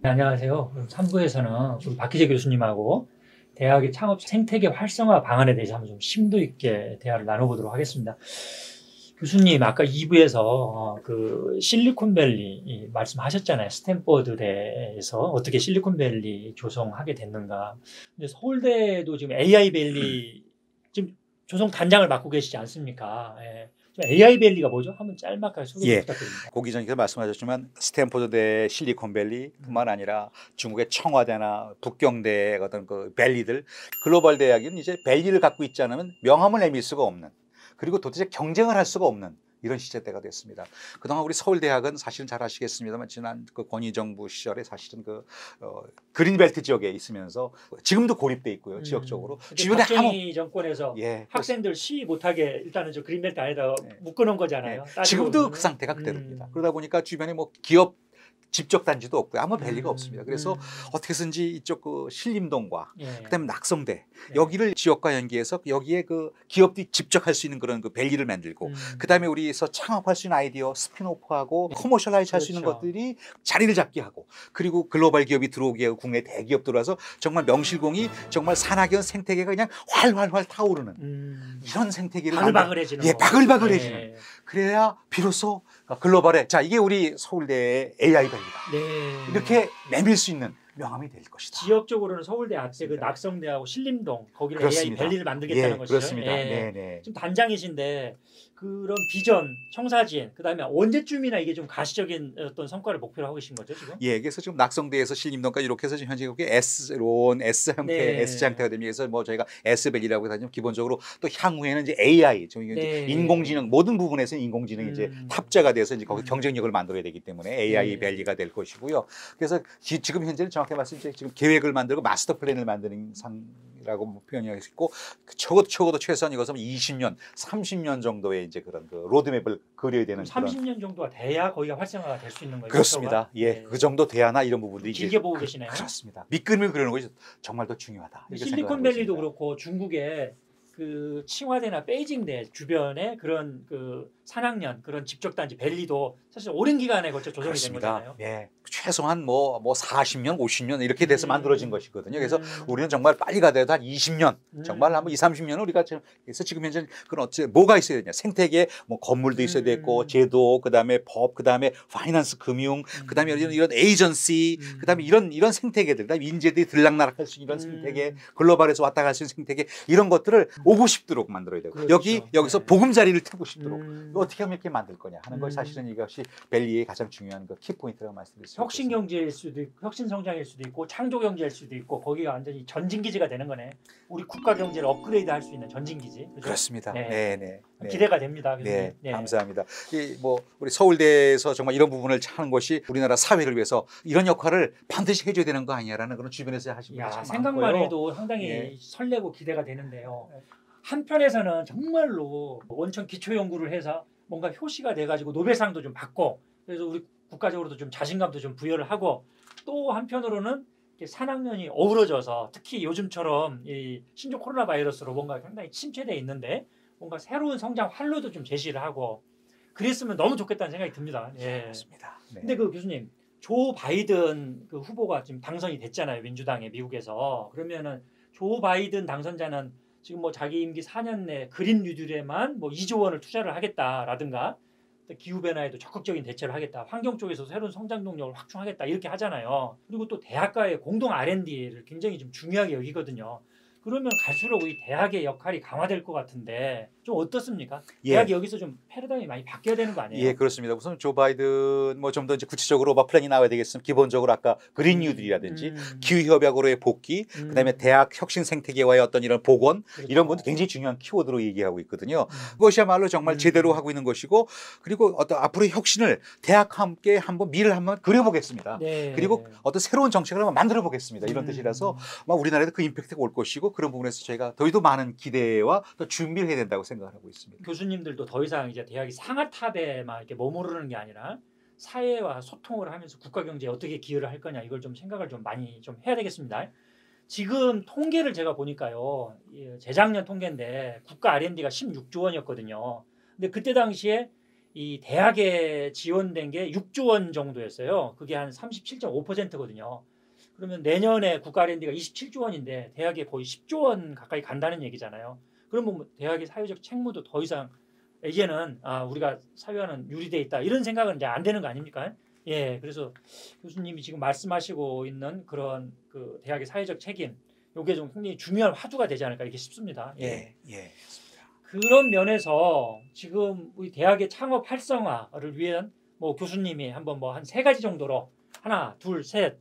네, 안녕하세요. 3부에서는 우리 박희재 교수님하고 대학의 창업 생태계 활성화 방안에 대해서 한번 좀 심도 있게 대화를 나눠보도록 하겠습니다. 교수님, 아까 2부에서 그 실리콘밸리 말씀하셨잖아요. 스탠퍼드대에서 어떻게 실리콘밸리 조성하게 됐는가. 근데 서울대도 지금 AI밸리 지금 조성 단장을 맡고 계시지 않습니까? 예. AI밸리가 뭐죠? 한번 짤막하게 소개 좀 부탁드립니다. 고기 전에 말씀하셨지만 스탠포드대 실리콘밸리뿐만 아니라 중국의 청와대나 북경대 어떤 그 밸리들 글로벌 대학은 이제 밸리를 갖고 있지 않으면 명함을 내밀 수가 없는, 그리고 도대체 경쟁을 할 수가 없는 이런 시대대가 됐습니다. 그동안 우리 서울대학은 사실은 잘 아시겠습니다만 지난 그 권위 정부 시절에 사실은 그린벨트 지역에 있으면서 지금도 고립돼 있고요. 지역적으로 주변에 박정희 정권에서 학생들 시위 못하게 일단은 저 그린벨트 안에다 묶어놓은 거잖아요. 지금도 그 상태가 그대로입니다. 그러다 보니까 주변에 뭐 기업 집적 단지도 없고요. 아무 밸리가 없습니다. 그래서 어떻게 해서든지 이쪽 그 신림동과 그다음에 낙성대 여기를 지역과 연계해서 여기에 그 기업들이 집적할 수 있는 그런 그 밸리를 만들고 그다음에 우리에서 창업할 수 있는 아이디어 스피노프하고 커머셜라이즈 할 수 있는 것들이 자리를 잡게 하고, 그리고 글로벌 기업이 들어오게 하고 국내 대기업 들어와서 정말 명실공히 정말 산학연 생태계가 그냥 활활활 타오르는 이런 생태계를 바글바글해지는 바글바글해지는 그래야 비로소 글로벌에 자 이게 우리 서울대의 AI 밸리다. 이렇게 내밀 수 있는 명함이 될 것이다. 지역적으로는 서울대 앞에 그 낙성대하고 신림동 거기를 AI 밸리를 만들겠다는 것이죠. 그렇습니다. 지금 단장이신데 그런 비전, 청사진, 그다음에 언제쯤이나 이게 좀 가시적인 어떤 성과를 목표로 하고 계신 거죠 지금? 그래서 지금 낙성대에서 신림동까지 이렇게 해서 지금 현재 이게 S론, S 형태, S 형태가 됩니다. 그래서 뭐 저희가 S밸리라고 해서 기본적으로 또 향후에는 이제 AI, 인공지능 모든 부분에서 인공지능이 이제 탑재가 돼서 이제 거기 경쟁력을 만들어야 되기 때문에 AI 밸리가 될 것이고요. 그래서 지금 현재는 정확히 말씀드리면 지금 계획을 만들고 마스터 플랜을 만드는 상이라고 표현할 수 있고, 적어도 최소한 이것은 20년, 30년 정도의 이제 그런 그 로드맵을 그려야 되는 30년 정도가 돼야 거기가 활성화가 될 수 있는 거예요. 그렇습니다. 그 정도 돼야나 이런 부분들이 길게 보고 계시네요. 그렇습니다. 밑그림을 그리는 것이 정말 더 중요하다. 실리콘밸리도 그렇고 중국의 그 칭화대나 베이징대 주변에 그런 그 산학연 그런 집적단지 밸리도 사실 오랜 기간에 걸쳐 조성이 된 거잖아요. 최소한 뭐 40년, 50년 이렇게 돼서 만들어진 것이거든요. 그래서 우리는 정말 빨리 가더라도 한 20년, 정말 한 2~30년은 우리가 그래서 지금 현재 그런 뭐가 있어야 되냐? 생태계 뭐 건물도 있어야 되고 제도, 그다음에 법, 그다음에 파이낸스 금융, 그다음에 이런 에이전시, 그다음에 이런 생태계들, 그다음에 인재들이 들락날락할 수 있는 이런 생태계, 글로벌에서 왔다 갈 수 있는 생태계 이런 것들을 오고 싶도록 만들어야 되고 여기서 보금자리를 트고 싶도록 어떻게 하면 이렇게 만들 거냐 하는 걸 사실은 이것이 밸리의 가장 중요한 그 키포인트라고 말씀드렸습니다. 혁신 경제일 수도 있고 혁신 성장일 수도 있고 창조 경제일 수도 있고 거기가 완전히 전진 기지가 되는 거네. 우리 국가 경제를 업그레이드 할 수 있는 전진 기지. 그렇죠? 그렇습니다. 기대가 됩니다. 감사합니다. 뭐 우리 서울대에서 정말 이런 부분을 하는 것이 우리나라 사회를 위해서 이런 역할을 반드시 해줘야 되는 거 아니냐라는 그런 주변에서 하시는 분이 참 많고요. 생각만 해도 상당히 설레고 기대가 되는데요. 한편에서는 정말로 원천 기초 연구를 해서 뭔가 효시가 돼가지고 노벨상도 좀 받고 그래서 우리 국가적으로도 좀 자신감도 좀 부여를 하고, 또 한편으로는 산학연이 어우러져서 특히 요즘처럼 이 신종 코로나 바이러스로 뭔가 상당히 침체돼 있는데 뭔가 새로운 성장 활로도 좀 제시를 하고 그랬으면 너무 좋겠다는 생각이 듭니다. 맞습니다. 근데 그 교수님, 조 바이든 그 후보가 지금 당선이 됐잖아요, 민주당의 미국에서. 그러면은 조 바이든 당선자는 지금 뭐 자기 임기 4년 내 그린 뉴딜에만 뭐 2조 원을 투자를 하겠다라든가 기후변화에도 적극적인 대처를 하겠다. 환경 쪽에서 새로운 성장 동력을 확충하겠다. 이렇게 하잖아요. 그리고 또 대학과의 공동 R&D를 굉장히 좀 중요하게 여기거든요. 그러면 갈수록 이 대학의 역할이 강화될 것 같은데 좀 어떻습니까? 대학이 여기서 좀 패러다임이 많이 바뀌어야 되는 거 아니에요? 그렇습니다. 우선 조 바이든 뭐 좀 더 이제 구체적으로 뭐 플랜이 나와야 되겠습니다. 기본적으로 아까 그린 뉴딜이라든지 기후 협약으로의 복귀, 그다음에 대학 혁신 생태계와의 어떤 이런 복원, 이런 부분도 굉장히 중요한 키워드로 얘기하고 있거든요. 그것이야말로 정말 제대로 하고 있는 것이고, 그리고 어떤 앞으로의 혁신을 대학과 함께 한번 미래를 한번 그려보겠습니다. 그리고 어떤 새로운 정책을 한번 만들어 보겠습니다. 이런 뜻이라서 우리나라에도 그 임팩트가 올 것이고, 그런 부분에서 저희가 더욱더 많은 기대와 또 준비를 해야 된다고 생각하고 있습니다. 교수님들도 더 이상 이제 대학이 상아탑에만 이렇게 머무르는 게 아니라 사회와 소통을 하면서 국가 경제에 어떻게 기여를 할 거냐, 이걸 좀 생각을 좀 많이 좀 해야 되겠습니다. 지금 통계를 제가 보니까요, 재작년 통계인데 국가 R&D가 16조 원이었거든요. 근데 그때 당시에 이 대학에 지원된 게 6조 원 정도였어요. 그게 한 37.5%거든요. 그러면 내년에 국가 R&D가 27조 원인데 대학에 거의 10조 원 가까이 간다는 얘기잖아요. 그러면 뭐 대학의 사회적 책무도 더 이상 이제는 우리가 사회와는 유리돼 있다 이런 생각은 이제 안 되는 거 아닙니까? 예, 그래서 교수님이 지금 말씀하시고 있는 그런 그 대학의 사회적 책임, 요게 좀 굉장히 중요한 화두가 되지 않을까 이렇게 싶습니다. 예, 예. 그런 면에서 지금 우리 대학의 창업 활성화를 위한 뭐 교수님이 한번 뭐 한 3가지 정도로 하나, 둘, 셋,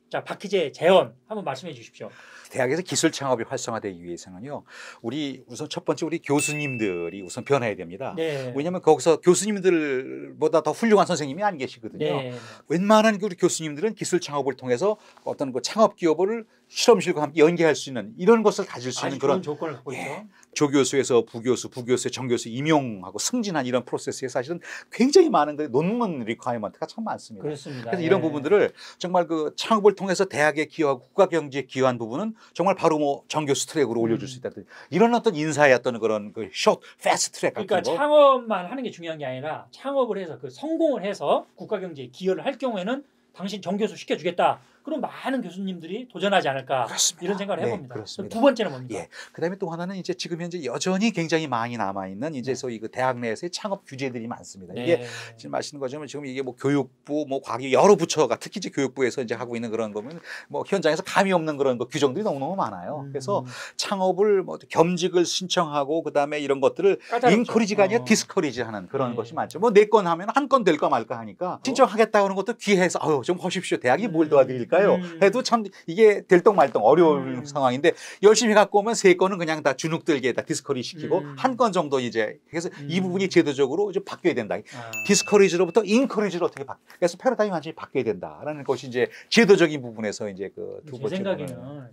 자 박희재 재원 한번 말씀해 주십시오. 대학에서 기술 창업이 활성화되기 위해서는요. 우리 우선 첫 번째 우리 교수님들이 우선 변해야 됩니다. 네. 왜냐하면 거기서 교수님들보다 더 훌륭한 선생님이 안 계시거든요. 네. 웬만한 우리 교수님들은 기술 창업을 통해서 어떤 그 창업 기업을 실험실과 함께 연계할 수 있는 이런 것을 가질 수 있는 그런 조건을 갖고 있죠. 조교수에서 부교수, 부교수에 정교수 임용하고 승진한 이런 프로세스에 사실은 굉장히 많은 그 논문 리ኳ이먼트가 참 많습니다. 그렇습니다. 그래서 이런 부분들을 정말 그 창업을 통해서 대학에 기여하고 국가 경제에 기여한 부분은 정말 바로 뭐 정교수 트랙으로 올려줄 수 있다든지 이런 어떤 인사의 어떤 그런 그 숏, 패스트 트랙 같은 그러니까 거. 창업만 하는 게 중요한 게 아니라 창업을 해서 그 성공을 해서 국가 경제에 기여를 할 경우에는 당신 정교수 시켜주겠다. 그럼 많은 교수님들이 도전하지 않을까 그렇습니다. 이런 생각을 해봅니다. 그렇습니다. 두 번째는 뭡니까? 예. 그다음에 또 하나는 이제 지금 현재 여전히 굉장히 많이 남아 있는 이제 소위 그 대학 내에서의 창업 규제들이 많습니다. 네. 이게 지금 아시는 것처럼 지금 이게 뭐 교육부, 뭐 과기 여러 부처가 특히 이제 교육부에서 이제 하고 있는 그런 거면 뭐 현장에서 감이 없는 그런 거 규정들이 너무너무 많아요. 그래서 창업을 뭐 겸직을 신청하고 그다음에 이런 것들을 까다롭죠. 인커리지가 아니라 디스커리지하는 그런 네. 것이 많죠. 뭐 내 건 하면 한 건 될까 말까 하니까 신청하겠다 그러는 것도 귀해서 좀 하십시오. 대학이 뭘 도와드릴까요? 해도 참 이게 될똥말똥 어려운 상황인데 열심히 갖고 오면 3건은 그냥 다 주눅들게 다 디스커리 시키고 한 건 정도 이제 그래서 이 부분이 제도적으로 좀 바뀌어야 된다. 디스커리지로부터 인커리지로 어떻게 그래서 패러다임이 완전히 바뀌어야 된다라는 것이 이제 제도적인 부분에서 이제 그 두 번째. 제 생각에는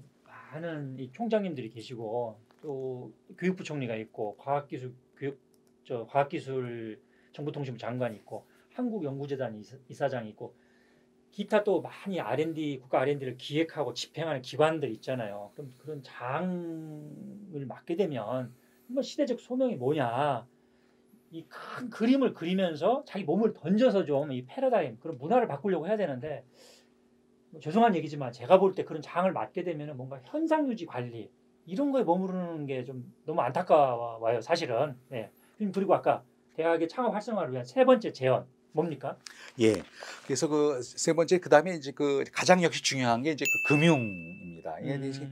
많은 이 총장님들이 계시고 또 교육부 총리가 있고 과학기술 정보통신부 장관이 있고 한국연구재단 이사장이 있고 기타 또 많이 국가 R&D를 기획하고 집행하는 기관들 있잖아요. 그럼 그런 장을 맡게 되면 한번 시대적 소명이 뭐냐 이 큰 그림을 그리면서 자기 몸을 던져서 좀 이 패러다임 그런 문화를 바꾸려고 해야 되는데 뭐 죄송한 얘기지만 제가 볼 때 그런 장을 맡게 되면 뭔가 현상 유지 관리 이런 거에 머무르는 게 좀 너무 안타까워요 사실은. 네. 그리고 아까 대학의 창업 활성화를 위한 3번째 제언 뭡니까? 예. 그래서 그 3번째 그다음에 이제 그 가장 역시 중요한 게 이제 그 금융입니다.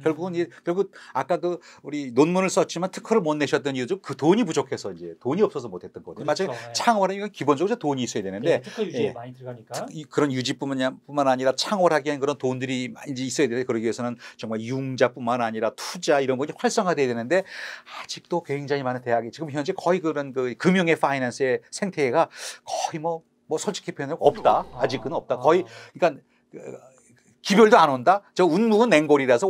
결국은 결국 아까 그 우리 논문을 썼지만 특허를 못 내셨던 이유도 그 돈이 부족해서 이제 돈이 없어서 못 했던 거거든요. 그렇죠. 맞아요. 창업을 하면 기본적으로 돈이 있어야 되는데 특허 유지에 많이 들어가니까. 그런 유지뿐만 아니라 창업을 하기 위한 그런 돈들이 이제 있어야 돼요. 그러기 위해서는 정말 융자뿐만 아니라 투자 이런 것이 활성화돼야 되는데 아직도 굉장히 많은 대학이 지금 현재 거의 그런 그 금융의 파이낸스의 생태계가 거의 뭐 솔직히 표현하면 없다. 아직은 없다. 거의 그러니까 기별도 안 온다. 저 운묵은 냉골이라서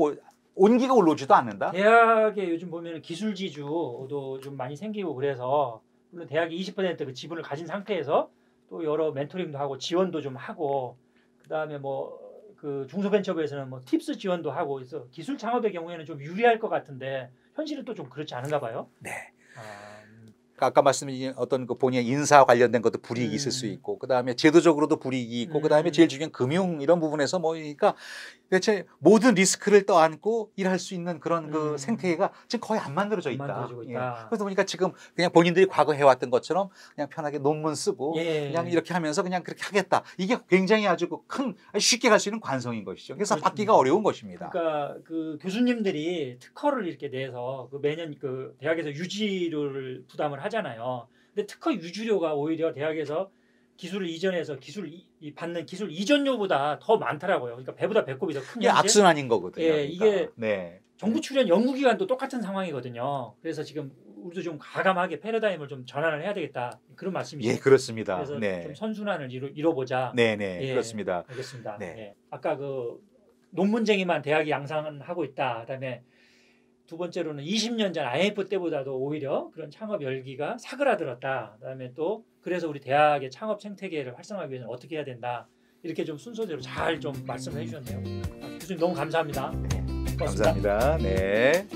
온기가 올라오지도 않는다. 대학에 요즘 보면 기술지주도 좀 많이 생기고 그래서 물론 대학이 20%그 지분을 가진 상태에서 또 여러 멘토링도 하고 지원도 좀 하고 그다음에 뭐 그 중소벤처부에서는 뭐 팁스 지원도 하고 그래서 기술 창업의 경우에는 좀 유리할 것 같은데 현실은 또 좀 그렇지 않은가 봐요. 네. 아까 말씀드린 어떤 그 본인의 인사 관련된 것도 불이익이 있을 수 있고 그다음에 제도적으로도 불이익이 있고 그다음에 제일 중요한 금융 이런 부분에서 뭐 그러니까 대체 모든 리스크를 떠안고 일할 수 있는 그런 그 생태계가 지금 거의 안 만들어져 있다. 그러다 보니까 지금 그냥 본인들이 과거 해왔던 것처럼 그냥 편하게 논문 쓰고 그냥 이렇게 하면서 그냥 그렇게 하겠다. 이게 굉장히 아주 큰 쉽게 갈 수 있는 관성인 것이죠. 그래서 받기가 어려운 것입니다. 그러니까 그 교수님들이 특허를 이렇게 내서 그 매년 그 대학에서 유지료를 부담을 하잖아요. 근데 특허 유지료가 오히려 대학에서 기술을 이전해서 받는 기술 이전료보다 더 많더라고요. 그러니까 배보다 배꼽이 더 큰. 이게 악순환인 거거든요. 예, 그러니까. 이게 네. 정부 출연 연구기관도 똑같은 상황이거든요. 그래서 지금 우리도 좀 과감하게 패러다임을 좀 전환을 해야 되겠다 그런 말씀이시죠. 예, 그렇습니다. 그래서 네. 좀 선순환을 이뤄보자. 네네, 예, 그렇습니다. 알겠습니다. 네. 예. 아까 그 논문쟁이만 대학이 양산하고 있다. 그다음에 두 번째로는 20년 전 IMF 때보다도 오히려 그런 창업 열기가 사그라들었다. 그다음에 또 그래서 우리 대학의 창업 생태계를 활성화하기 위해서는 어떻게 해야 된다. 이렇게 좀 순서대로 잘 좀 말씀을 해주셨네요. 교수님 너무 감사합니다. 고맙습니다. 감사합니다. 네.